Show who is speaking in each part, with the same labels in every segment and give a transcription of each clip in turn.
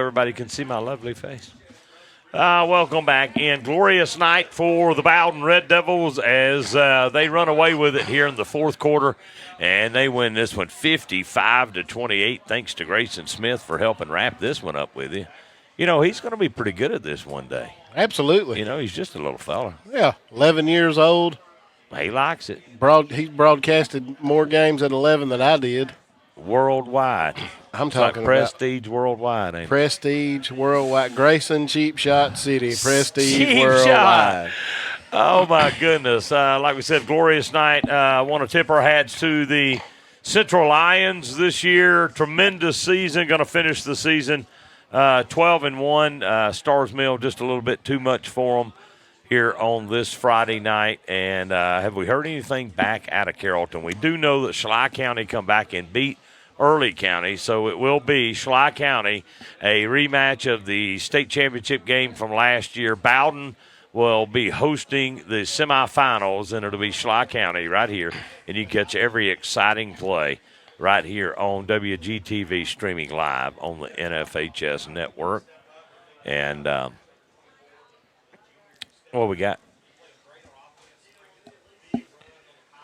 Speaker 1: Everybody can see my lovely face. Welcome back in. Glorious night for the Bowdon Red Devils as they run away with it here in the fourth quarter, and they win this one 55-28. Thanks to Grayson Smith for helping wrap this one up with you. You know, he's going to be pretty good at this one day.
Speaker 2: Absolutely.
Speaker 1: You know, he's just a little fella.
Speaker 2: Yeah, 11 years old.
Speaker 1: He likes it.
Speaker 2: He's broadcasted more games at 11 than I did.
Speaker 1: Worldwide.
Speaker 2: I'm talking
Speaker 1: Prestige Worldwide, ain't it?
Speaker 2: Prestige Worldwide. Grayson Cheap Shot City. Prestige
Speaker 1: Cheap
Speaker 2: Worldwide.
Speaker 1: Shot. Oh, my goodness. Like we said, glorious night. I want to tip our hats to the Central Lions this year. Tremendous season. Going to finish the season 12-1. Stars Mill just a little bit too much for them here on this Friday night. And have we heard anything back out of Carrollton? We do know that Schley County come back and beat Early County, so it will be Schley County, a rematch of the state championship game from last year. Bowdon will be hosting the semifinals, and it'll be Schley County right here. And you catch every exciting play right here on WGTV streaming live on the NFHS network. And what we got?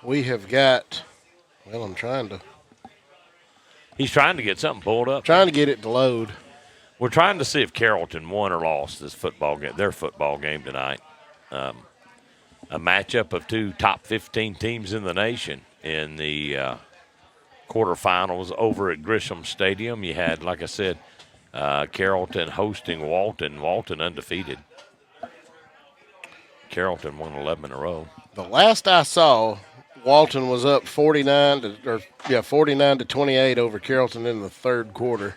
Speaker 2: We have got, well,
Speaker 1: He's trying to get something pulled up.
Speaker 2: Trying to get it to load.
Speaker 1: We're trying to see if Carrollton won or lost this football game, their football game tonight. A matchup of two top 15 teams in the nation in the quarterfinals over at Grisham Stadium. You had, like I said, Carrollton hosting Walton. Walton undefeated. Carrollton won 11 in a row.
Speaker 2: The last I saw, Walton was up 49 to 28 over Carrollton in the third quarter.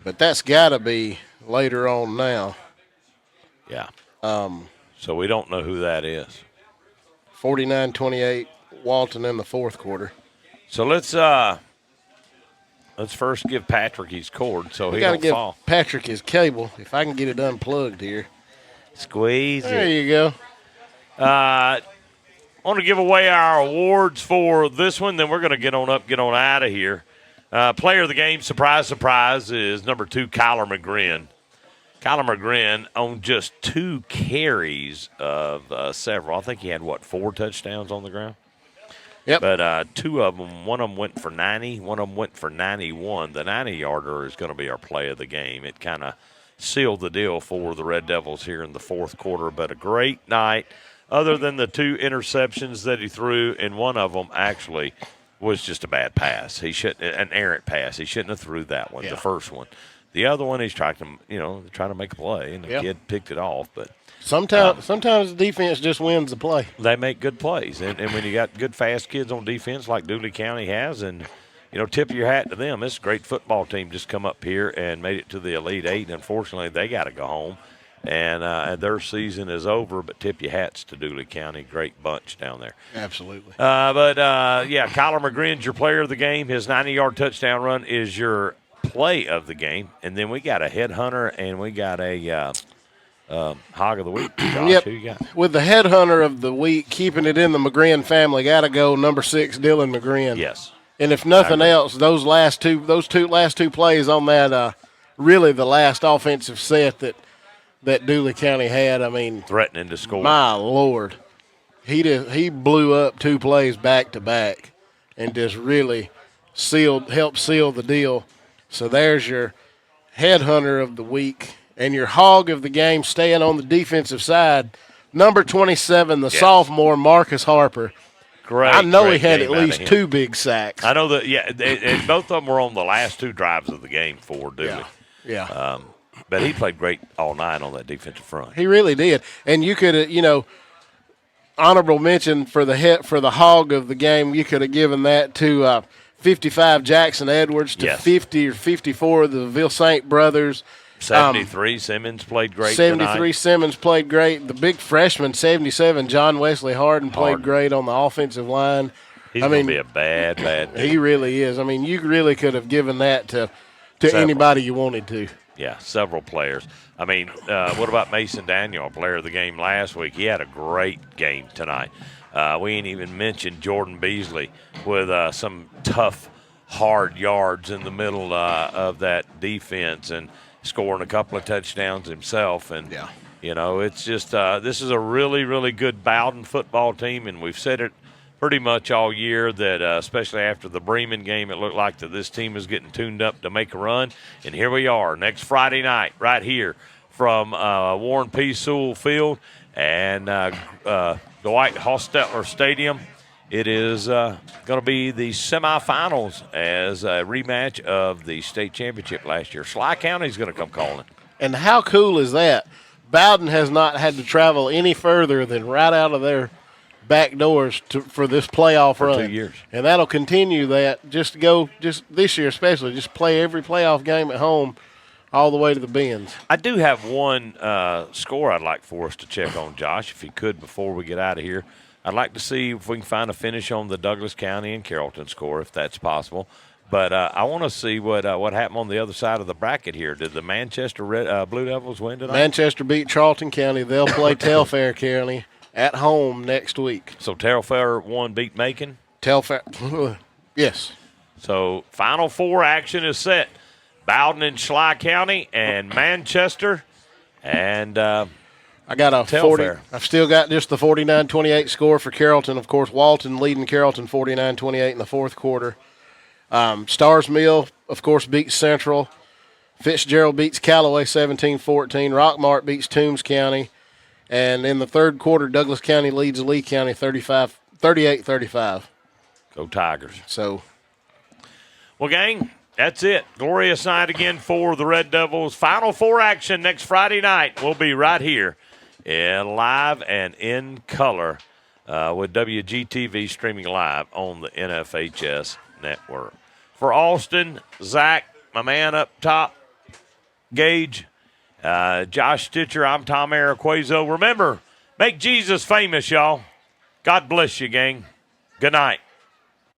Speaker 2: But that's got to be later on now.
Speaker 1: Yeah. So we don't know who that is.
Speaker 2: 49-28, Walton in the fourth quarter.
Speaker 1: So let's first give Patrick his cord so he don't fall.
Speaker 2: Give Patrick his cable if I can get it unplugged here.
Speaker 1: Squeeze
Speaker 2: there
Speaker 1: it.
Speaker 2: You go.
Speaker 1: I want to give away our awards for this one, then we're going to get on out of here. Player of the game, surprise, surprise, is number 2, Kyler McGrin. Kyler McGrin on just 2 carries of several. I think he had, 4 touchdowns on the ground?
Speaker 2: Yep.
Speaker 1: But 2 of them, one of them went for 90, one of them went for 91. The 90-yarder is going to be our play of the game. It kind of sealed the deal for the Red Devils here in the fourth quarter. But a great night, other than the 2 interceptions that he threw, and one of them actually was just a bad pass. An errant pass. He shouldn't have threw that one, the first one. The other one, he's trying to make a play, and the kid picked it off. But
Speaker 2: sometimes the defense just wins the play.
Speaker 1: They make good plays, and when you got good, fast kids on defense like Dooley County has, and tip your hat to them. This great football team just come up here and made it to the Elite Eight. And unfortunately, they got to go home, and their season is over. But tip your hats to Dooley County, great bunch down there.
Speaker 2: Absolutely.
Speaker 1: Kyler McGrin's your player of the game. His 90-yard touchdown run is your play of the game, and then we got a headhunter and we got a hog of the week. Josh,
Speaker 2: yep.
Speaker 1: Who you got?
Speaker 2: With the headhunter of the week, keeping it in the McGrin family, got to go number 6, Dylan McGrin.
Speaker 1: Yes.
Speaker 2: And if nothing else, those last two plays on that, really the last offensive set that Dooley County had. I mean,
Speaker 1: threatening to score.
Speaker 2: My Lord, he blew up 2 plays back to back, and just really helped seal the deal. So there's your headhunter of the week, and your hog of the game, staying on the defensive side, number 27, the sophomore Marcus Harper.
Speaker 1: Great.
Speaker 2: I know
Speaker 1: he
Speaker 2: had at least 2 big sacks.
Speaker 1: I know that. Yeah, and both of them were on the last 2 drives of the game for Dooley.
Speaker 2: Yeah.
Speaker 1: But he played great all night on that defensive front.
Speaker 2: He really did. And you could, honorable mention for the hog of the game. You could have given that to 55 Jackson Edwards to 50 or 54 the Ville-Saint brothers.
Speaker 1: 73 Simmons played great
Speaker 2: 73
Speaker 1: tonight.
Speaker 2: Simmons played great. The big freshman, 77, John Wesley Harden played great on the offensive line.
Speaker 1: He's going to be a bad dude.
Speaker 2: He really is. I mean, you really could have given that to anybody you wanted to.
Speaker 1: Yeah, several players. I mean, what about Mason Daniel, player of the game last week? He had a great game tonight. We ain't even mentioned Jordan Beasley with some tough, hard yards in the middle of that defense. And scoring a couple of touchdowns himself. And,
Speaker 2: Yeah.
Speaker 1: you know, it's just this is a really, really good Bowdon football team, and we've said it pretty much all year that especially after the Bremen game, it looked like that this team is getting tuned up to make a run. And here we are next Friday night right here from Warren P. Sewell Field and Dwight Hostetler Stadium. It is going to be the semifinals as a rematch of the state championship last year. Sly County is going to come calling.
Speaker 2: And how cool is that? Bowdon has not had to travel any further than right out of their back doors for this playoff run.
Speaker 1: 2 years. And
Speaker 2: that'll continue that. Just this year especially, just play every playoff game at home all the way to the bends.
Speaker 1: I do have one score I'd like for us to check on, Josh, if you could, before we get out of here. I'd like to see if we can find a finish on the Douglas County and Carrollton score, if that's possible. But I want to see what happened on the other side of the bracket here. Did the Manchester Blue Devils win tonight?
Speaker 2: Manchester beat Charlton County. They'll play Telfair County at home next week.
Speaker 1: So Telfair won, beat Macon?
Speaker 2: Telfair, yes.
Speaker 1: So Final Four action is set. Bowdon and Schley County and Manchester and
Speaker 2: I got a
Speaker 1: Telfair.
Speaker 2: 40. I've still got just the 49-28 score for Carrollton. Of course, Walton leading Carrollton 49-28 in the fourth quarter. Stars Mill, of course, beats Central. Fitzgerald beats Callaway 17-14. Rockmart beats Toombs County. And in the third quarter, Douglas County leads Lee County 38-35.
Speaker 1: Go Tigers.
Speaker 2: So,
Speaker 1: well, gang, that's it. Glorious night again for the Red Devils. Final Four action next Friday night. We'll be right here live and in color with WGTV streaming live on the NFHS network. For Austin, Zach, my man up top, Gage, Josh Stitcher, I'm Tom Araquazo. Remember, make Jesus famous, y'all. God bless you, gang. Good night.